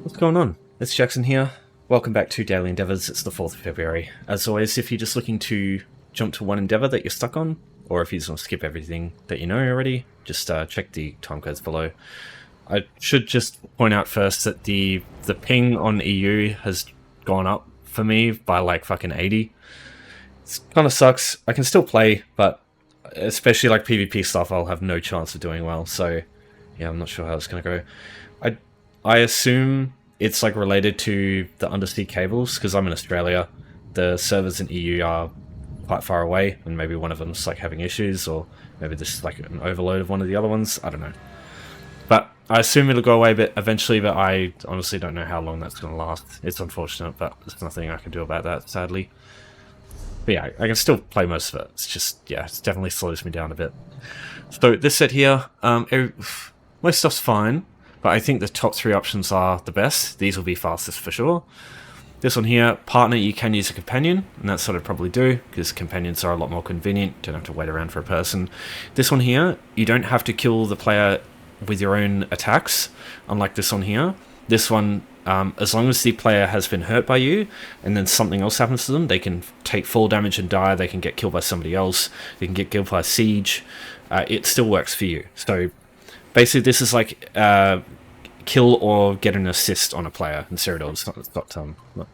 What's going on? It's Jackson here. Welcome back to Daily Endeavours. It's the 4th of February. As always, if you're just looking to jump to one endeavour that you're stuck on, or if you just want to skip everything that you know already, just check the timecodes below. I should just point out first that the ping on EU has gone up for me by like fucking 80. It kind of sucks. I can still play, but especially like PvP stuff, I'll have no chance of doing well. So yeah, I'm not sure how it's going to go. I assume it's like related to the undersea cables, because I'm in Australia. The servers in EU are quite far away, and maybe one of them's like having issues, or maybe there's like an overload of one of the other ones. I don't know. But I assume it'll go away a bit eventually, but I honestly don't know how long that's going to last. It's unfortunate, but there's nothing I can do about that, sadly. But yeah, I can still play most of it. It's just, yeah, it definitely slows me down a bit. So this set here, most stuff's fine, but I think the top 3 options are the best. These will be fastest for sure. This one here, partner, you can use a companion, and that's what I'd probably do, because companions are a lot more convenient. Don't have to wait around for a person. This one here, you don't have to kill the player with your own attacks, unlike this one here. This one, as long as the player has been hurt by you, and then something else happens to them, they can take full damage and die, they can get killed by somebody else, they can get killed by a siege, it still works for you. So basically this is like kill or get an assist on a player in Cyrodiil. It's not the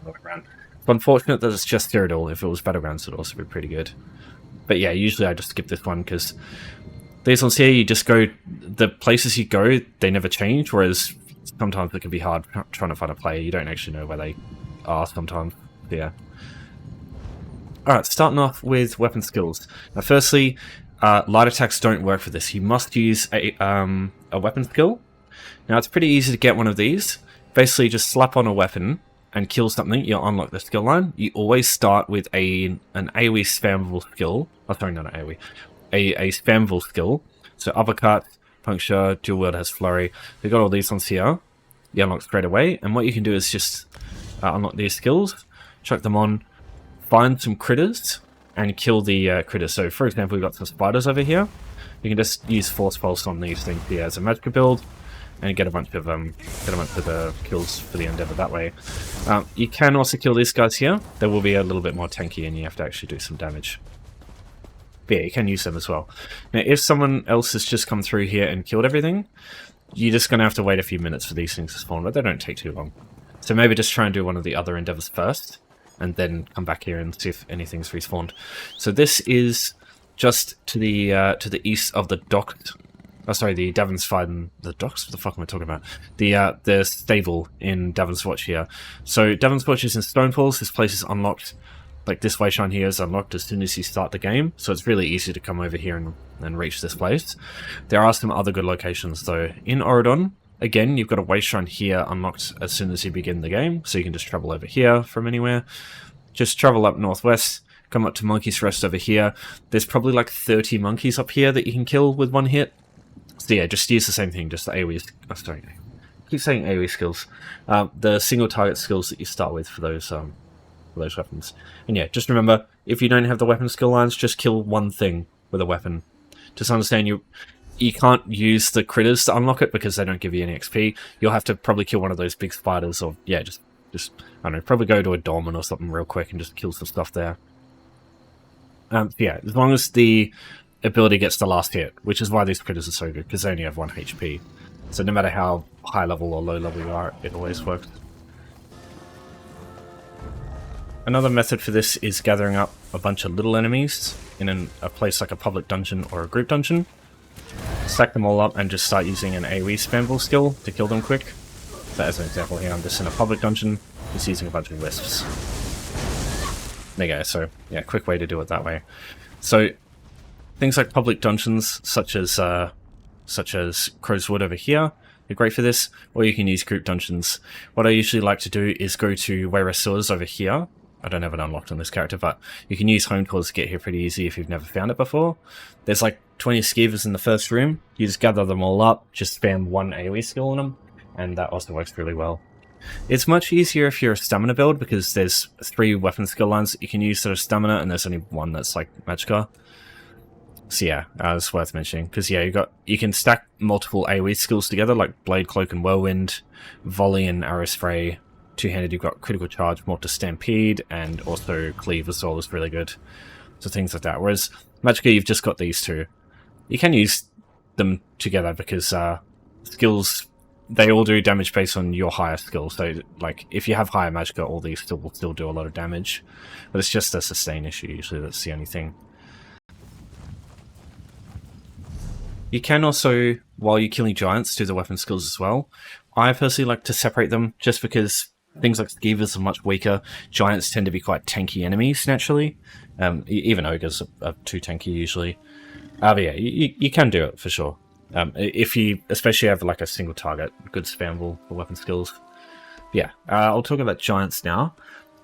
way around. It's unfortunate that it's just Cyrodiil. If it was Battlegrounds, it would also be pretty good. But yeah, usually I just skip this one, because these ones here, you just go, the places you go, they never change, whereas sometimes it can be hard trying to find a player. You don't actually know where they are sometimes. Yeah. Alright, starting off with weapon skills. Now firstly, light attacks don't work for this. You must use a weapon skill. Now it's pretty easy to get one of these. Basically just slap on a weapon and kill something, you'll unlock the skill line. You always start with an AoE spammable skill. Oh, sorry, not an AoE. A spammable skill. So uppercut, puncture, dual wield has flurry. They've got all these ones here. You unlock straight away. And what you can do is just unlock these skills, chuck them on, find some critters, and kill the critters. So for example, we've got some spiders over here. You can just use Force Pulse on these things here as a magical build, and get a bunch of kills for the endeavor that way. You can also kill these guys here. They will be a little bit more tanky, and you have to actually do some damage. But yeah, you can use them as well. Now, if someone else has just come through here and killed everything, you're just going to have to wait a few minutes for these things to spawn, but they don't take too long. So maybe just try and do one of the other endeavors first, and then come back here and see if anything's respawned. So this is just to the east of the dock. Oh, sorry, the Davon's Fight, the docks? What the fuck am I talking about? The stable in Davon's Watch here. So Davon's Watch is in Stone Pools. This place is unlocked. Like this wayshrine here is unlocked as soon as you start the game, so it's really easy to come over here and reach this place. There are some other good locations though. In Oridon, again, you've got a wayshrine here unlocked as soon as you begin the game, so you can just travel over here from anywhere. Just travel up northwest, come up to Monkey's Rest over here. There's probably like 30 monkeys up here that you can kill with one hit. So yeah, just use the same thing, just the AoE. Oh, sorry, I keep saying AoE skills. The single target skills that you start with for those weapons. And yeah, just remember, if you don't have the weapon skill lines, just kill one thing with a weapon. Just understand you can't use the critters to unlock it because they don't give you any XP. You'll have to probably kill one of those big spiders, or yeah, just I don't know, probably go to a dolmen or something real quick and just kill some stuff there. Yeah, as long as the ability gets the last hit, which is why these critters are so good, because they only have 1 HP. So no matter how high level or low level you are, it always works. Another method for this is gathering up a bunch of little enemies in a place like a public dungeon or a group dungeon. Stack them all up and just start using an AoE spammable skill to kill them quick. So as an example here, I'm just in a public dungeon, just using a bunch of wisps. There you go, so yeah, quick way to do it that way. So things like public dungeons, such as Crow's Wood over here, they're great for this, or you can use group dungeons. What I usually like to do is go to Wayrest Sewers over here. I don't have it unlocked on this character, but you can use home tours to get here pretty easy if you've never found it before. There's like 20 skeevers in the first room. You just gather them all up, just spam one AoE skill on them, and that also works really well. It's much easier if you're a stamina build, because there's 3 weapon skill lines that you can use that are stamina, and there's only one that's like magicka. So yeah, it's worth mentioning, because yeah, you can stack multiple AoE skills together, like Blade, Cloak and Whirlwind, Volley and Arrow Spray. Two-handed, you've got Critical Charge, Mortar Stampede, and also Cleave as well is really good. So things like that. Whereas Magicka, you've just got these two. You can use them together because skills, they all do damage based on your higher skill. So like if you have higher Magicka, all these will still do a lot of damage. But it's just a sustain issue usually, that's the only thing. You can also, while you're killing giants, do the weapon skills as well. I personally like to separate them just because things like Skeevers are much weaker. Giants tend to be quite tanky enemies naturally. Even Ogres are too tanky usually. But yeah, you can do it for sure. If you especially have like a single target, good spamable for weapon skills. Yeah, I'll talk about giants now.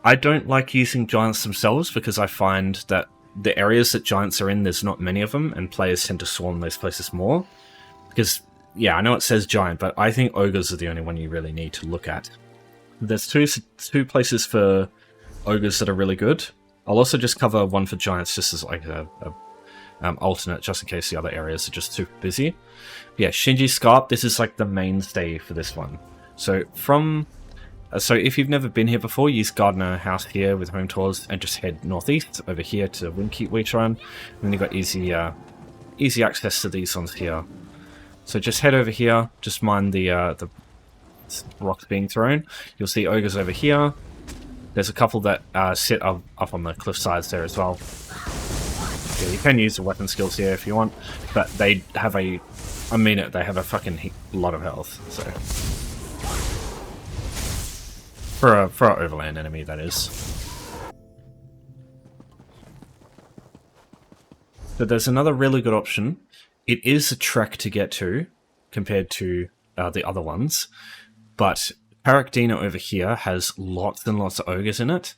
I don't like using giants themselves because I find that the areas that giants are in, there's not many of them, and players tend to swarm those places more. Because, yeah, I know it says giant, but I think ogres are the only one you really need to look at. There's two places for ogres that are really good. I'll also just cover one for giants just as like a alternate, just in case the other areas are just super busy. Yeah, Shinji's Scarp, this is like the mainstay for this one. So so if you've never been here before, use Gardener House here with home tours and just head northeast over here to Windkeep Weetrun. And then you've got easy access to these ones here. So just head over here, just mind the rocks being thrown. You'll see ogres over here. There's a couple that sit up on the cliff sides there as well. Yeah, you can use the weapon skills here if you want, but they have they have a fucking lot of health, so... For an overland enemy, that is. But there's another really good option. It is a trek to get to, compared to the other ones, but Parakdina over here has lots and lots of ogres in it.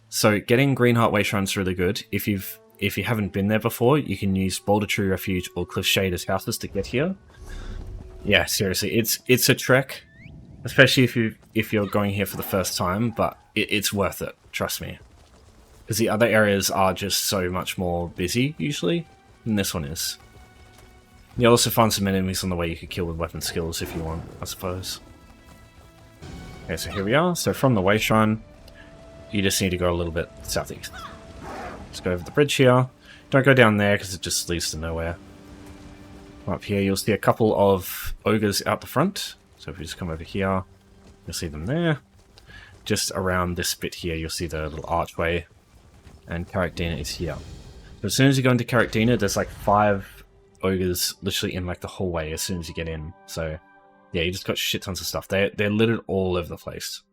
So getting Greenheart Wayshrine is really good. If you haven't been there before, you can use Boulder Tree Refuge or Cliff Shade as houses to get here. Yeah, seriously, it's a trek. Especially if you're going here for the first time, but it's worth it, trust me. Because the other areas are just so much more busy, usually, than this one is. You'll also find some enemies on the way you could kill with weapon skills if you want, I suppose. Okay, so here we are. So from the Wayshrine, you just need to go a little bit southeast. Just go over the bridge here. Don't go down there, because it just leads to nowhere. Up here, you'll see a couple of ogres out the front. So if you just come over here, you'll see them there. Just around this bit here, you'll see the little archway. And Karakdina is here. So as soon as you go into Karakdina, there's like 5 ogres literally in like the hallway as soon as you get in. So yeah, you just got shit tons of stuff. They're littered all over the place.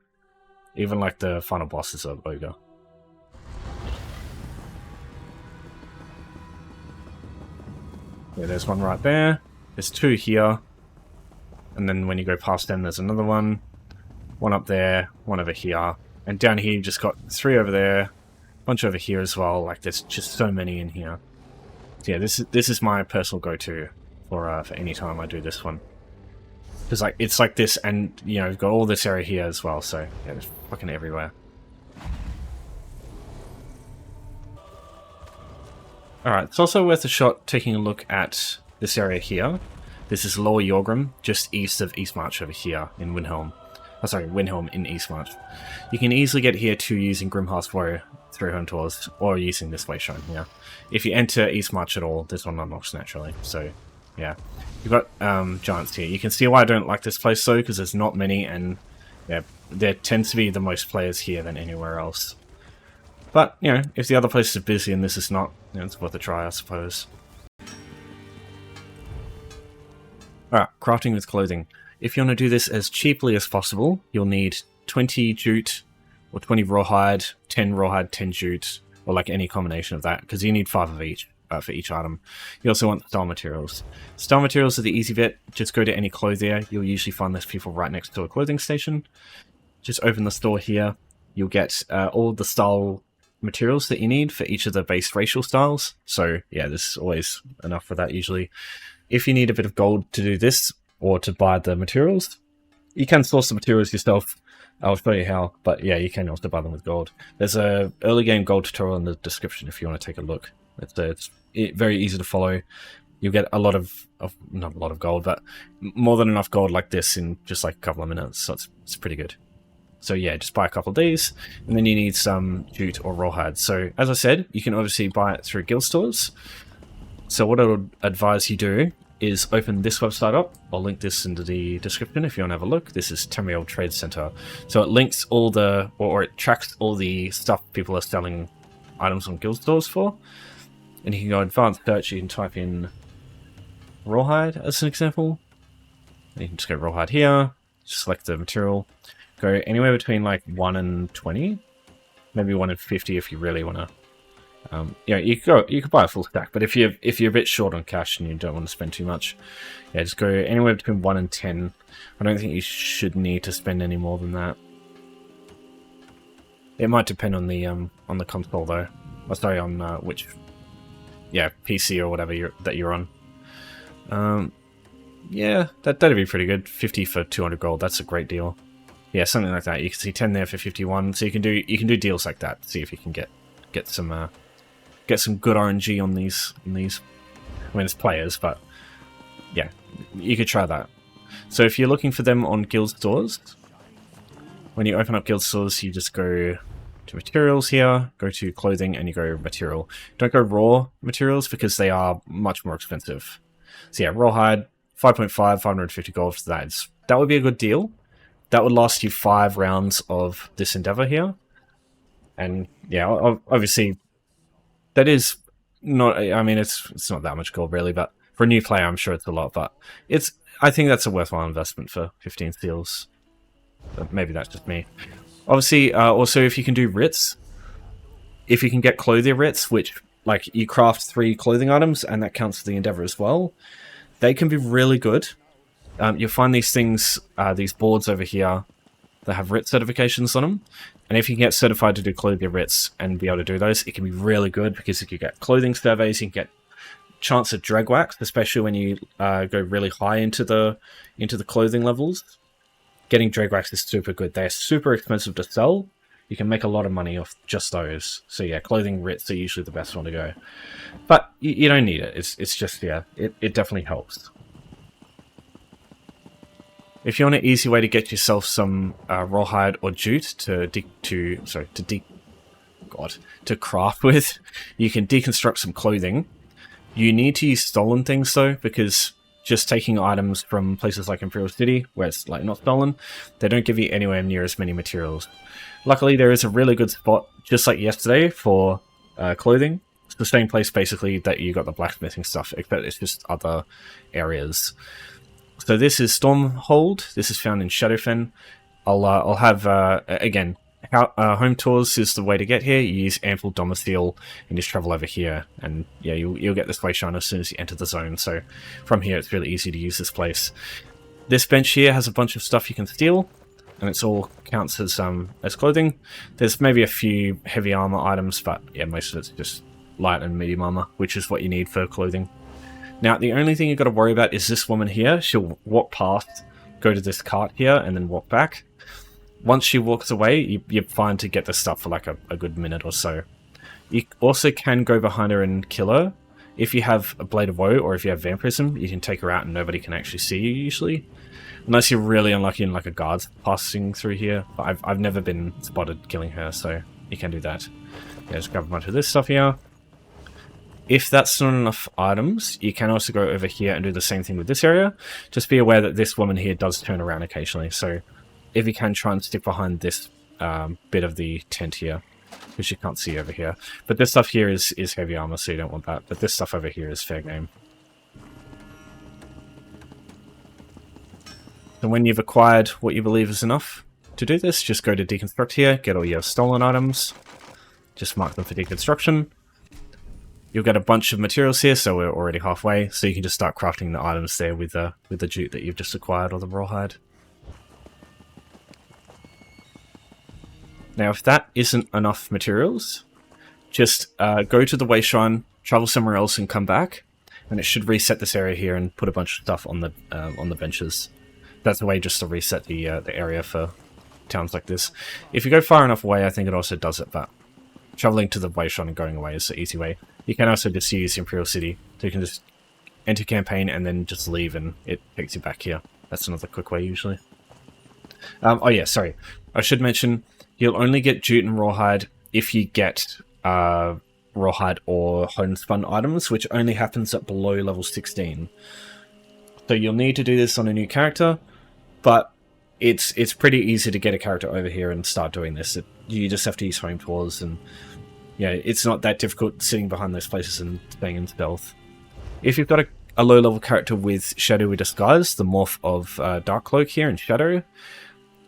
Even like the final boss is an ogre. Yeah, there's one right there. There's 2 here. And then when you go past them, there's another one. One up there, one over here. And down here, you've just got 3 over there. A bunch over here as well. Like, there's just so many in here. So yeah, this is my personal go-to for any time I do this one. Because like, it's like this, and, you know, you've got all this area here as well. So, yeah, it's fucking everywhere. Alright, it's also worth a shot taking a look at this area here. This is Lower Yorgrim, just east of Eastmarch over here in Windhelm. Oh, sorry, Windhelm in Eastmarch. You can easily get here too using Grimheart's Warrior through home tours, or using this Wayshrine here. If you enter Eastmarch at all, this one unlocks naturally, so yeah. You've got giants here. You can see why I don't like this place though, because there's not many, and yeah, there tends to be the most players here than anywhere else. But, you know, if the other places are busy and this is not, you know, it's worth a try, I suppose. Alright, crafting with clothing. If you want to do this as cheaply as possible, you'll need 20 jute, or 20 rawhide, 10 rawhide, 10 jute, or like any combination of that, because you need 5 of each for each item. You also want style materials. Style materials are the easy bit. Just go to any Clothier. You'll usually find those people right next to a clothing station. Just open the store here. You'll get all the style materials that you need for each of the base racial styles. So yeah, this is always enough for that usually. If you need a bit of gold to do this, or to buy the materials, you can source the materials yourself. I'll show you how, but yeah, you can also buy them with gold. There's a early game gold tutorial in the description if you want to take a look. It's very easy to follow. You'll get a lot of not a lot of gold, but more than enough gold like this in just like a couple of minutes. So it's pretty good. So yeah, just buy a couple of these, and then you need some jute or rawhide. So as I said, you can obviously buy it through guild stores. So what I would advise you do is open this website up. I'll link this into the description if you want to have a look. This is Tamriel Trade Center. So it links all the, or it tracks all the stuff people are selling items on guild stores for. And you can go advanced search, you can type in rawhide as an example. And you can just go rawhide here, just select the material. Go anywhere between like 1 and 20, maybe 1 and 50 if you really want to. You could buy a full stack, but if you're a bit short on cash and you don't want to spend too much, yeah, just go anywhere between 1 and 10. I don't think you should need to spend any more than that. It might depend on the console though. Oh, sorry, on which, yeah, PC or whatever that you're on. Yeah, that'd be pretty good. 50 for 200 gold. That's a great deal. Yeah, something like that. You can see 10 there for 51. So you can do deals like that. See if you can get some good RNG on these. I mean, it's players, but yeah, you could try that. So if you're looking for them on guild stores, when you open up guild stores, you just go to materials here, go to clothing, and you go material. Don't go raw materials because they are much more expensive. So yeah, rawhide, 5.5, 550 gold for that. That would be a good deal. That would last you 5 rounds of this endeavor here. And yeah, obviously, that is not, I mean, it's not that much gold really, but for a new player, I'm sure it's a lot. But I think that's a worthwhile investment for 15 steals. But maybe that's just me. Obviously, also if you can do writs, if you can get Clothier writs, which like you craft 3 clothing items, and that counts for the endeavor as well, they can be really good. You'll find these things, these boards over here that have writ certifications on them. And if you can get certified to do Clothier writs and be able to do those, it can be really good because if you get clothing surveys, you can get chance of drag wax, especially when you go really high into the clothing levels. Getting drag wax is super good. They're super expensive to sell. You can make a lot of money off just those. So yeah, clothing writs are usually the best one to go. But you don't need it. It's just, yeah, it definitely helps. If you want an easy way to get yourself some rawhide or jute to craft with, you can deconstruct some clothing. You need to use stolen things though, because just taking items from places like Imperial City, where it's like not stolen, they don't give you anywhere near as many materials. Luckily, there is a really good spot, just like yesterday, for clothing. It's the same place basically that you got the blacksmithing stuff, except it's just other areas. So this is Stormhold. This is found in Shadowfen. I'll have again. Home tours is the way to get here. You use Ample Domicile and just travel over here, and yeah, you'll get this Wayshrine as soon as you enter the zone. So from here, it's really easy to use this place. This bench here has a bunch of stuff you can steal, and it's all counts as clothing. There's maybe a few heavy armor items, but yeah, most of it's just light and medium armor, which is what you need for clothing. Now, the only thing you've got to worry about is this woman here. She'll walk past, go to this cart here, and then walk back. Once she walks away, you're fine to get the stuff for like a good minute or so. You also can go behind her and kill her. If you have a Blade of Woe or if you have Vampirism, you can take her out and nobody can actually see you usually. Unless you're really unlucky and like a guard's passing through here. But I've never been spotted killing her, so you can do that. Yeah, just grab a bunch of this stuff here. If that's not enough items, you can also go over here and do the same thing with this area. Just be aware that this woman here does turn around occasionally, so if you can, try and stick behind this bit of the tent here, which you can't see over here. But this stuff here is heavy armor, so you don't want that. But this stuff over here is fair game. And when you've acquired what you believe is enough to do this, just go to deconstruct here, get all your stolen items, just mark them for deconstruction. You'll get a bunch of materials here, so we're already halfway, so you can just start crafting the items there with the jute that you've just acquired, or the rawhide. Now, if that isn't enough materials, just go to the Wayshrine, travel somewhere else, and come back, and it should reset this area here and put a bunch of stuff on the benches. That's the way just to reset the area for towns like this. If you go far enough away, I think it also does it, but traveling to the Waystone and going away is the easy way. You can also just use Imperial City, so you can just enter campaign and then just leave and it takes you back here. That's another quick way usually. Oh yeah, sorry. I should mention, you'll only get Jute and Rawhide if you get Rawhide or Homespun items, which only happens at below level 16. So you'll need to do this on a new character, but it's pretty easy to get a character over here and start doing this. You just have to use home tours, and yeah, it's not that difficult sitting behind those places and staying in stealth. If you've got a low-level character with Shadowy Disguise, the morph of Dark Cloak here in Shadow,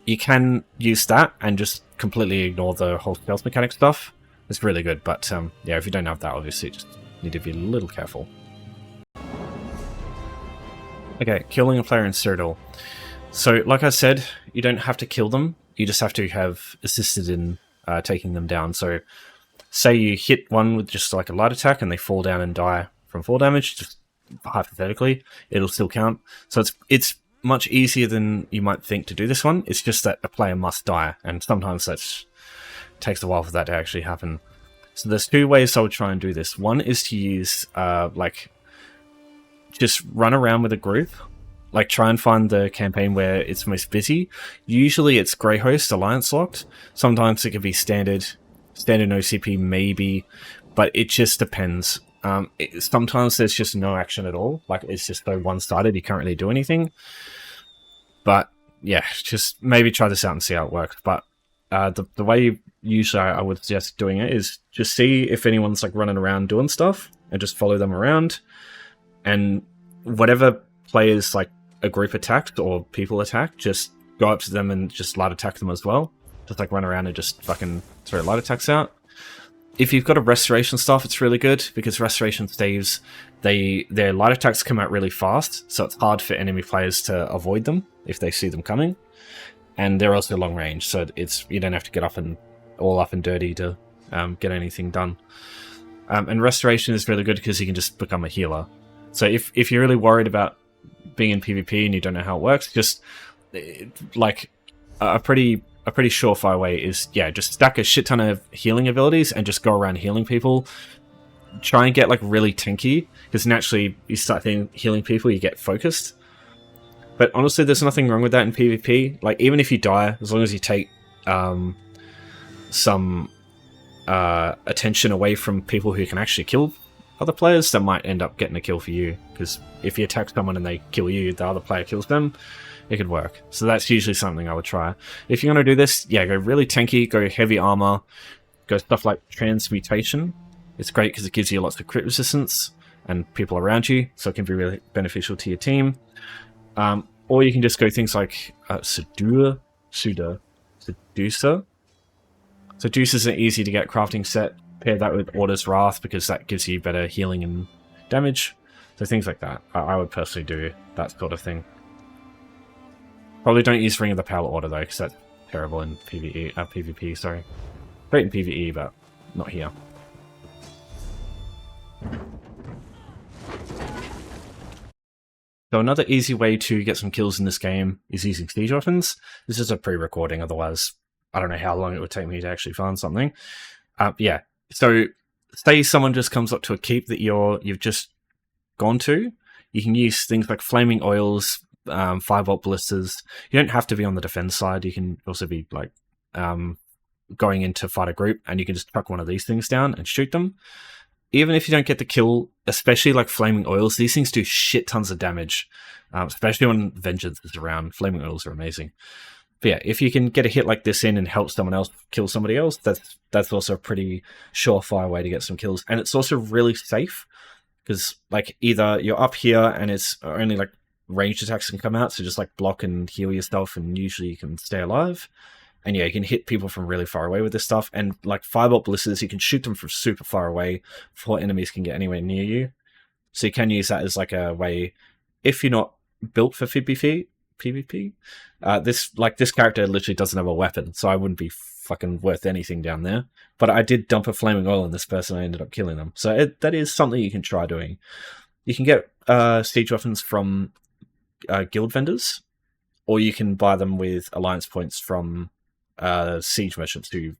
you can use that and just completely ignore the whole stealth mechanic stuff. It's really good, but yeah, if you don't have that, obviously, you just need to be a little careful. Okay, killing a player in Cyrodiil. So, like I said, you don't have to kill them, you just have to have assisted in taking them down. So, say you hit one with just like a light attack and they fall down and die from fall damage, just hypothetically, it'll still count. So it's much easier than you might think to do this one. It's just that a player must die, and sometimes that takes a while for that to actually happen. So there's two ways I would try and do this. One is to use like just run around with a group, like try and find the campaign where it's most busy. Usually it's Greyhost Alliance locked. Sometimes it could be standard OCP maybe, but it just depends. Sometimes there's just no action at all, like it's just so one-sided you can't really do anything. But yeah, just maybe try this out and see how it works. But the way usually I would suggest doing it is just see if anyone's like running around doing stuff and just follow them around, and whatever players like a group attacked or people attack, just go up to them and just light attack them as well. Just like run around and just fucking throw light attacks out. If you've got a restoration staff, it's really good, because restoration staves, their light attacks come out really fast, so it's hard for enemy players to avoid them if they see them coming. And they're also long range, so you don't have to get all up and dirty to get anything done. And restoration is really good because you can just become a healer. So if you're really worried about being in PvP and you don't know how it works, just like a pretty surefire way is, yeah, just stack a shit ton of healing abilities and just go around healing people. Try and get like really tanky, because naturally you start healing people, you get focused. But honestly, there's nothing wrong with that in PvP. Like, even if you die, as long as you take some attention away from people who can actually kill other players, that might end up getting a kill for you. Because if you attack someone and they kill you, the other player kills them, it could work. So that's usually something I would try. If you're going to do this, yeah, go really tanky, go heavy armor, go stuff like transmutation. It's great because it gives you lots of crit resistance and people around you, so it can be really beneficial to your team. Or you can just go things like Seducer. Seducer is an easy to get crafting set. Pair that with Order's Wrath, because that gives you better healing and damage. So things like that. I would personally do that sort of thing. Probably don't use Ring of the Pale Order though, because that's terrible in PvP, sorry. Great in PvE, but not here. So another easy way to get some kills in this game is using siege weapons. This is a pre-recording, otherwise I don't know how long it would take me to actually find something. Yeah, so say someone just comes up to a keep that you've just gone to. You can use things like flaming oils, firebolt blisters. You don't have to be on the defense side. You can also be like going in to fight a group, and you can just chuck one of these things down and shoot them. Even if you don't get the kill, especially like flaming oils, these things do shit tons of damage, especially when vengeance is around. Flaming oils are amazing. But yeah, if you can get a hit like this in and help someone else kill somebody else, that's also a pretty surefire way to get some kills. And it's also really safe, because like either you're up here and it's only like ranged attacks can come out, so just like block and heal yourself, and usually you can stay alive. And yeah, you can hit people from really far away with this stuff. And like firebolt blisters, you can shoot them from super far away before enemies can get anywhere near you. So you can use that as like a way, if you're not built for PvP. This character literally doesn't have a weapon, so I wouldn't be fucking worth anything down there. But I did dump a flaming oil on this person, I ended up killing them. So that is something you can try doing. You can get siege weapons from guild vendors, or you can buy them with alliance points from siege merchants who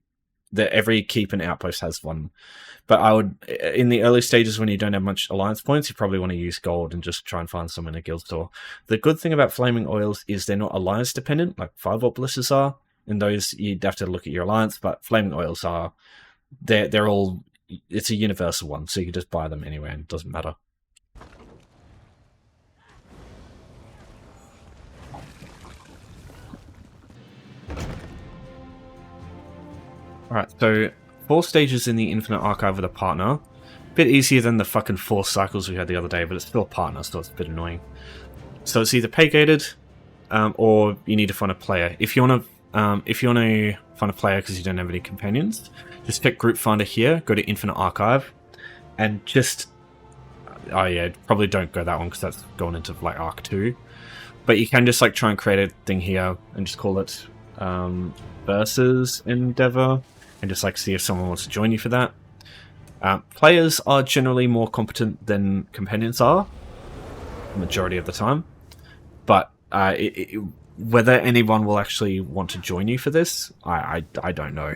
every keep and outpost has one. But I would, in the early stages when you don't have much alliance points, you probably want to use gold and just try and find some in a guild store. The good thing about flaming oils is they're not alliance dependent, like 5-volt blisters are. In those, you'd have to look at your alliance, but flaming oils are, they're all, it's a universal one, so you can just buy them anywhere and it doesn't matter. Alright, so 4 stages in the Infinite Archive with a partner. Bit easier than the fucking 4 cycles we had the other day, but it's still a partner, so it's a bit annoying. So it's either pay-gated, or you need to find a player. If you want to find a player because you don't have any companions, just pick Group Finder here, go to Infinite Archive, and just... Oh yeah, probably don't go that one because that's going into like Arc 2. But you can just like try and create a thing here and just call it Versus Endeavor, and just like see if someone wants to join you for that. Players are generally more competent than companions are, majority of the time. But whether anyone will actually want to join you for this, I don't know.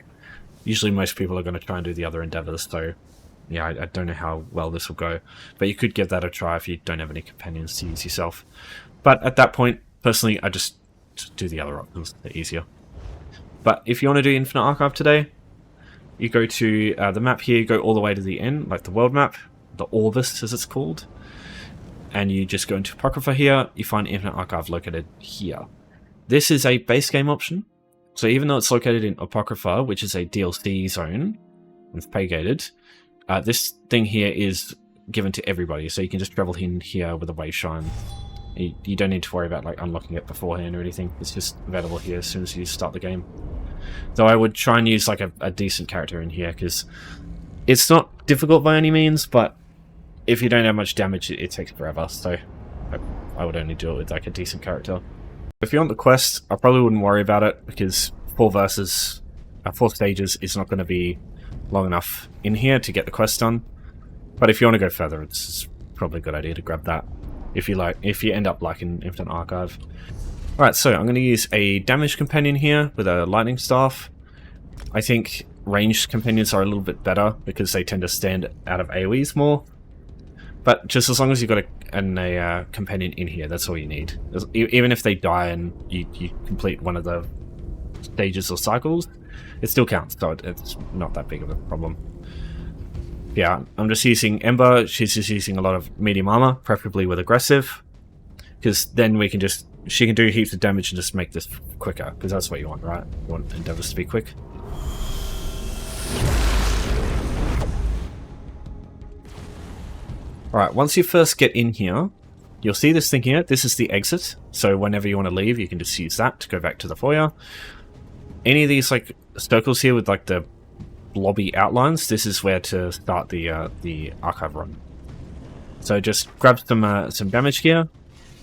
Usually most people are going to try and do the other endeavors, so yeah, I don't know how well this will go. But you could give that a try if you don't have any companions to use yourself. But at that point, personally, I just do the other options. They're easier. But if you want to do Infinite Archive today, you go to the map here, you go all the way to the end, like the world map, the Ogres as it's called, and you just go into Apocrypha here, you find Infinite Archive located here. This is a base game option, so even though it's located in Apocrypha, which is a DLC zone, with pay-gated, this thing here is given to everybody, so you can just travel in here with a wayshine. You don't need to worry about like unlocking it beforehand or anything, it's just available here as soon as you start the game. Though I would try and use like a decent character in here, because it's not difficult by any means, but if you don't have much damage, it takes forever, so I would only do it with like a decent character. If you want the quest, I probably wouldn't worry about it, because 4 stages is not going to be long enough in here to get the quest done. But if you want to go further, it's probably a good idea to grab that, if you end up liking Infinite Archive. Alright, so I'm going to use a damage companion here with a lightning staff. I think ranged companions are a little bit better because they tend to stand out of AoEs more. But just as long as you've got a companion in here, that's all you need. Even if they die and you complete one of the stages or cycles, it still counts, so it's not that big of a problem. Yeah, I'm just using Ember. She's just using a lot of medium armor, preferably with aggressive, because then she can do heaps of damage and just make this quicker, because that's what you want, right? You want endeavors to be quick. Alright, once you first get in here, you'll see this thing here. This is the exit, so whenever you want to leave, you can just use that to go back to the foyer. Any of these like circles here with like the blobby outlines, this is where to start the archive run. So just grab some damage gear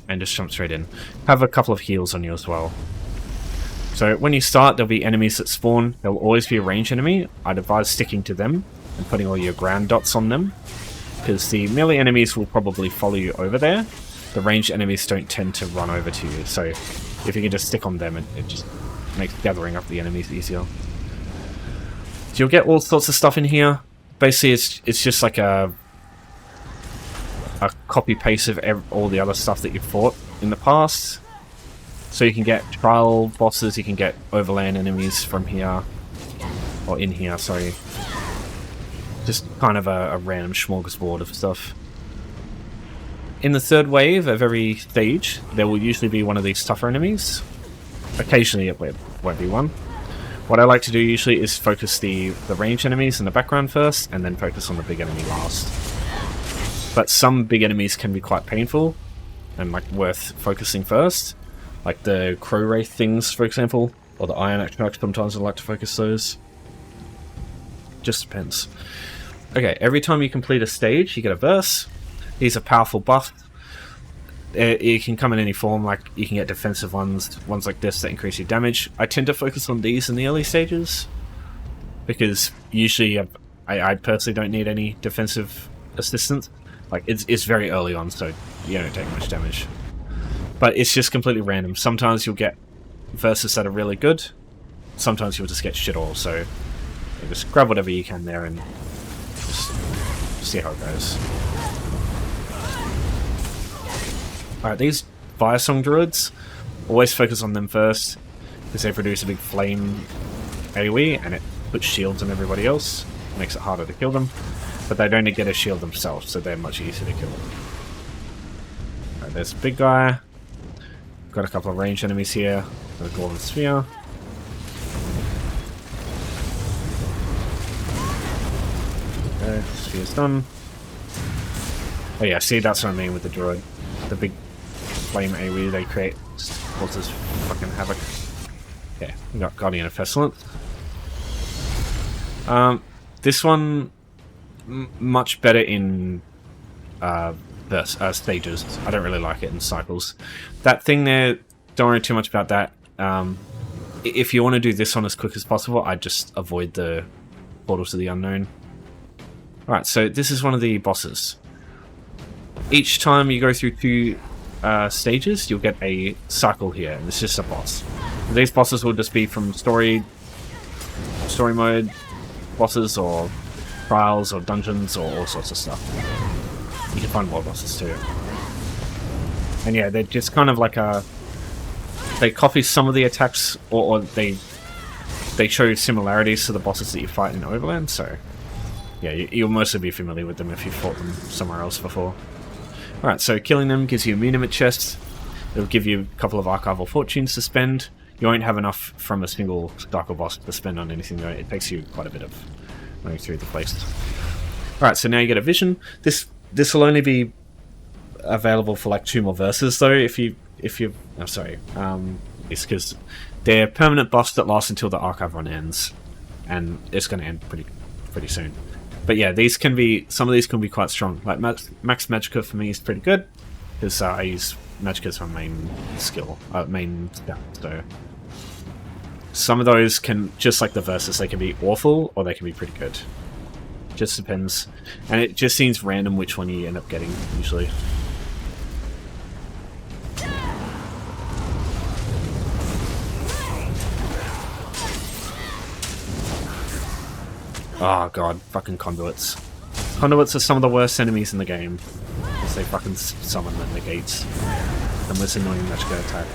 and just jump straight in. Have a couple of heals on you as well. So when you start, there'll be enemies that spawn. There'll always be a ranged enemy. I'd advise sticking to them and putting all your ground dots on them, because the melee enemies will probably follow you over there. The ranged enemies don't tend to run over to you, so if you can just stick on them, it just makes gathering up the enemies easier. So you'll get all sorts of stuff in here. Basically, it's just like a copy-paste of all the other stuff that you've fought in the past. So you can get trial bosses, you can get overland enemies from here, or in here, sorry. Just kind of a random smorgasbord of stuff. In the third wave of every stage, there will usually be one of these tougher enemies. Occasionally it won't be one. What I like to do usually is focus the ranged enemies in the background first, and then focus on the big enemy last. But some big enemies can be quite painful, and like worth focusing first. Like the crow wraith things, for example, or the iron extract, sometimes I like to focus those. Just depends. Okay, every time you complete a stage, you get a verse. These are powerful buffs. It can come in any form, like you can get defensive ones like this that increase your damage. I tend to focus on these in the early stages, because usually I personally don't need any defensive assistance. Like it's very early on, so you don't take much damage. But it's just completely random. Sometimes you'll get verses that are really good, sometimes you'll just get shit all, so yeah, just grab whatever you can there and just see how it goes. Alright, these Fire Song Druids, always focus on them first, because they produce a big flame AoE, and it puts shields on everybody else, makes it harder to kill them, but they don't get a shield themselves, so they're much easier to kill. Alright, there's a big guy, got a couple of ranged enemies here, got a Golden Sphere. Okay, Sphere's done. Oh yeah, see, that's what I mean with the Druid. The big flame AoE they create just causes fucking havoc. Yeah, we got Guardian of Pestilence. This one much better in stages. I don't really like it in cycles. That thing there, don't worry too much about that. If you want to do this one as quick as possible, I'd just avoid the Portal to the Unknown. Alright, so this is one of the bosses. Each time you go through 2 stages, you'll get a cycle here, and it's just a boss. These bosses will just be from story mode bosses, or trials, or dungeons, or all sorts of stuff. You can find more bosses too. And yeah, they're just kind of like they copy some of the attacks, or they show similarities to the bosses that you fight in Overland, so yeah, you'll mostly be familiar with them if you've fought them somewhere else before. Alright, so killing them gives you a Munimate chest. It'll give you a couple of Archival Fortunes to spend. You won't have enough from a single Darkle boss to spend on anything though. It takes you quite a bit of going through the place. Alright, so now you get a vision. This will only be available for like 2 more verses though, if you oh, sorry. It's because they're permanent buffs that last until the archive run ends. And it's gonna end pretty soon. But yeah, some of these can be quite strong. Like Max Magicka for me is pretty good, because I use Magicka as my main skill, main stat. So some of those can, just like the verses, they can be awful or they can be pretty good. Just depends, and it just seems random which one you end up getting usually. Oh god, fucking conduits. Conduits are some of the worst enemies in the game, because they fucking summon the negates. The most annoying Magicka attack.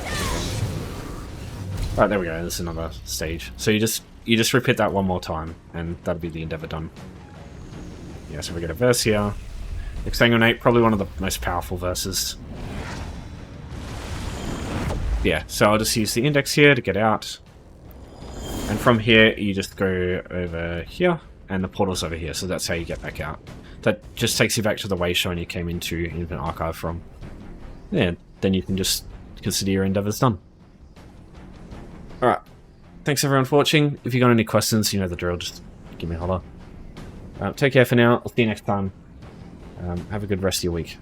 Alright, there we go, this is another stage. So you just repeat that one more time, and that'll be the endeavor done. Yeah, so we get a verse here. Exsanguinate, probably one of the most powerful verses. Yeah, so I'll just use the index here to get out. And from here, you just go over here, and the portal's over here, so that's how you get back out. That just takes you back to the Wayshrine you came into Infinite Archive from. Yeah, then you can just consider your endeavors done. Alright, thanks everyone for watching. If you got any questions, you know the drill, just give me a holler. Take care for now, I'll see you next time. Have a good rest of your week.